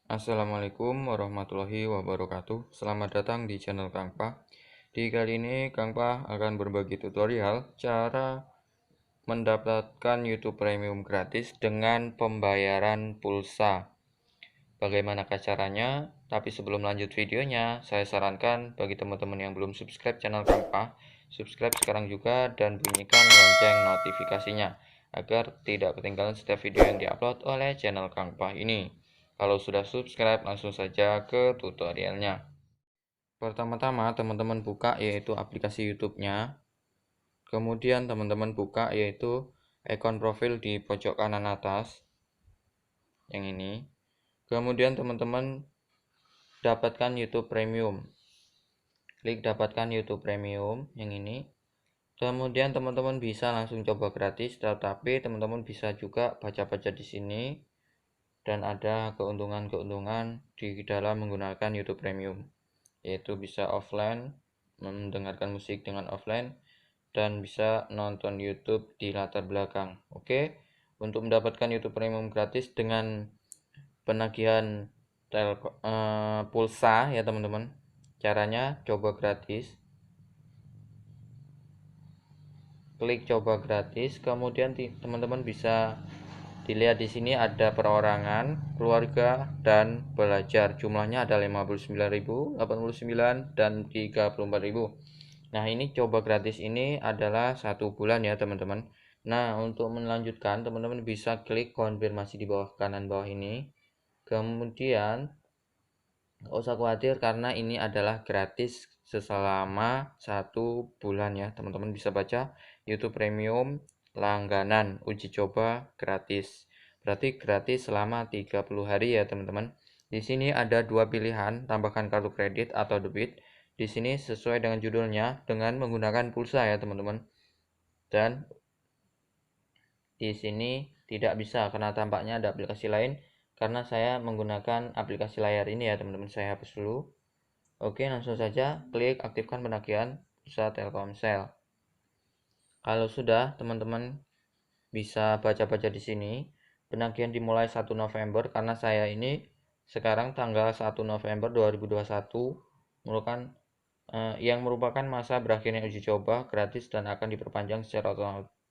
Assalamualaikum warahmatullahi wabarakatuh. Selamat datang di channel Kang Pa. Di kali ini Kang Pa akan berbagi tutorial cara mendapatkan YouTube Premium gratis dengan pembayaran pulsa. Bagaimanakah caranya? Tapi sebelum lanjut videonya, saya sarankan bagi teman-teman yang belum subscribe channel Kang Pa, subscribe sekarang juga dan bunyikan lonceng notifikasinya agar tidak ketinggalan setiap video yang diupload oleh channel Kang Pa ini. Kalau sudah subscribe, langsung saja ke tutorialnya. Pertama-tama teman-teman buka yaitu aplikasi YouTube-nya. Kemudian teman-teman buka yaitu ikon profil di pojok kanan atas yang ini. Kemudian teman-teman dapatkan YouTube Premium. Klik dapatkan YouTube Premium yang ini. Kemudian teman-teman bisa langsung coba gratis, tetapi teman-teman bisa juga baca-baca di sini dan ada keuntungan-keuntungan di dalam menggunakan YouTube Premium, yaitu bisa offline, mendengarkan musik dengan offline, dan bisa nonton YouTube di latar belakang. Oke, untuk mendapatkan YouTube Premium gratis dengan penagihan pulsa ya teman-teman. Caranya coba gratis. Klik coba gratis, kemudian teman-teman bisa dilihat di sini ada perorangan, keluarga, dan belajar. Jumlahnya ada 59.000, 89, dan 34.000. Nah, ini coba gratis ini adalah 1 bulan ya teman-teman. Nah, untuk melanjutkan teman-teman bisa klik konfirmasi di bawah kanan bawah ini. Kemudian nggak usah khawatir karena ini adalah gratis selama 1 bulan ya teman-teman. Bisa baca YouTube Premium langganan uji coba gratis, berarti gratis selama 30 hari ya teman-teman. Di sini ada dua pilihan, tambahkan kartu kredit atau debit. Di sini sesuai dengan judulnya dengan menggunakan pulsa ya teman-teman, dan di sini tidak bisa karena tampaknya ada aplikasi lain. Karena saya menggunakan aplikasi layar ini ya teman-teman, saya hapus dulu. Oke, langsung saja klik aktifkan penagihan pulsa Telkomsel. Kalau sudah, teman-teman bisa baca-baca di sini. Penagihan dimulai 1 November karena saya ini sekarang tanggal 1 November 2021 merupakan yang merupakan masa berakhirnya uji coba gratis dan akan diperpanjang secara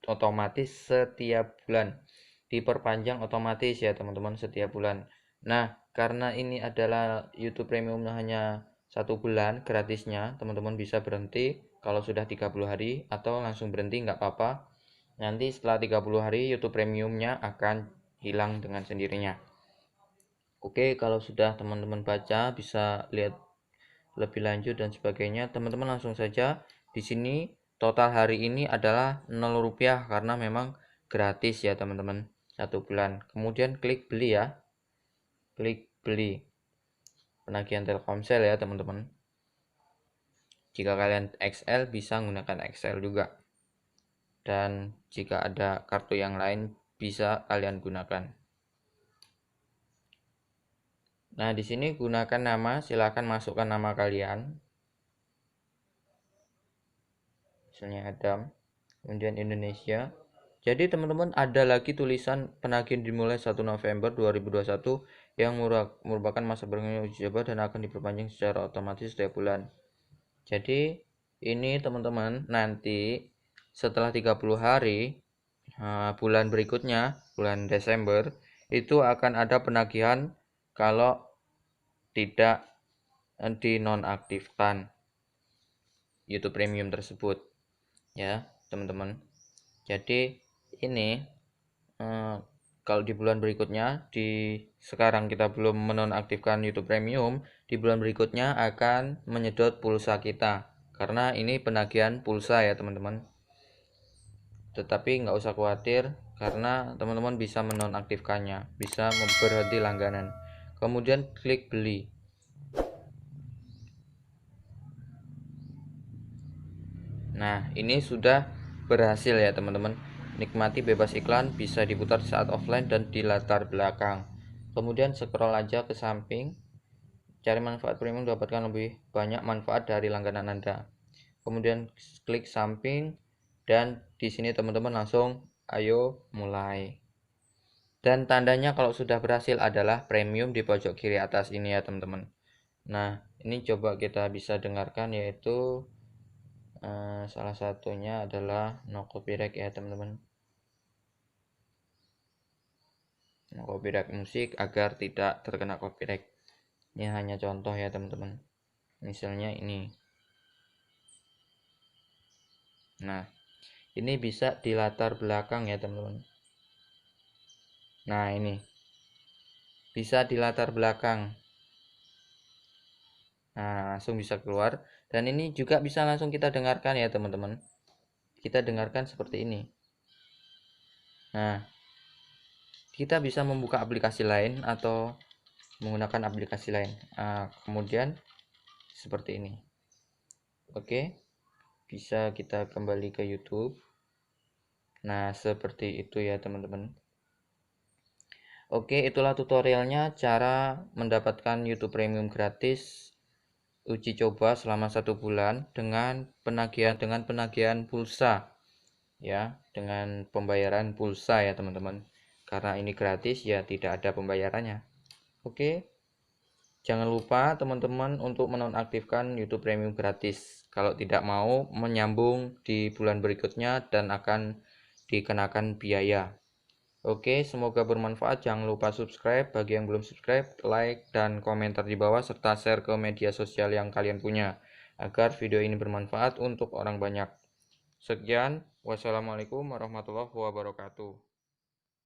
otomatis setiap bulan. Diperpanjang otomatis ya teman-teman setiap bulan. Nah, karena ini adalah YouTube Premium hanya 1 bulan gratisnya, teman-teman bisa berhenti kalau sudah 30 hari atau langsung berhenti nggak apa-apa. Nanti setelah 30 hari YouTube Premiumnya akan hilang dengan sendirinya. Oke, kalau sudah teman-teman baca bisa lihat lebih lanjut dan sebagainya, teman-teman langsung saja. Di sini total hari ini adalah 0 rupiah karena memang gratis ya teman-teman 1 bulan. Kemudian klik beli ya, klik beli penagihan Telkomsel ya teman-teman. Jika kalian XL bisa menggunakan XL juga, dan jika ada kartu yang lain bisa kalian gunakan. Nah, di sini gunakan nama, silakan masukkan nama kalian. Misalnya Adam, kemudian Indonesia. Jadi teman-teman ada lagi tulisan penagihan dimulai 1 November 2021 yang merupakan masa berakhirnya uji coba dan akan diperpanjang secara otomatis setiap bulan. Jadi ini teman-teman nanti setelah 30 hari bulan berikutnya, bulan Desember, itu akan ada penagihan kalau tidak dinonaktifkan YouTube Premium tersebut ya teman-teman. Jadi ini kalau di bulan berikutnya, sekarang kita belum menonaktifkan YouTube Premium, di bulan berikutnya akan menyedot pulsa kita karena ini penagihan pulsa ya teman-teman. Tetapi nggak usah khawatir karena teman-teman bisa menonaktifkannya, bisa berhenti langganan. Kemudian klik beli. Nah, ini sudah berhasil ya teman-teman. Nikmati bebas iklan, bisa diputar saat offline dan di latar belakang. Kemudian scroll aja ke samping, cari manfaat premium, dapatkan lebih banyak manfaat dari langganan Anda. Kemudian klik samping dan di sini teman-teman langsung ayo mulai. Dan tandanya kalau sudah berhasil adalah premium di pojok kiri atas ini ya teman-teman. Nah, ini coba kita bisa dengarkan, yaitu salah satunya adalah no copyright ya teman-teman. No copyright musik agar tidak terkena copyright. Ini hanya contoh ya teman-teman. Misalnya ini. Nah, ini bisa di latar belakang ya teman-teman. Nah, ini bisa di latar belakang. Nah, langsung bisa keluar. Dan ini juga bisa langsung kita dengarkan ya teman-teman. Kita dengarkan seperti ini. Nah, kita bisa membuka aplikasi lain atau menggunakan aplikasi lain. Nah, kemudian seperti ini. Oke, bisa kita kembali ke YouTube. Nah, seperti itu ya teman-teman. Oke, itulah tutorialnya cara mendapatkan YouTube Premium gratis uji coba selama 1 bulan dengan penagihan pulsa ya, dengan pembayaran pulsa ya teman-teman. Karena ini gratis ya, tidak ada pembayarannya. Oke, jangan lupa teman-teman untuk menonaktifkan YouTube Premium gratis kalau tidak mau menyambung di bulan berikutnya dan akan dikenakan biaya. Oke, semoga bermanfaat. Jangan lupa subscribe bagi yang belum subscribe, like, dan komentar di bawah, serta share ke media sosial yang kalian punya, agar video ini bermanfaat untuk orang banyak. Sekian, wassalamualaikum warahmatullahi wabarakatuh.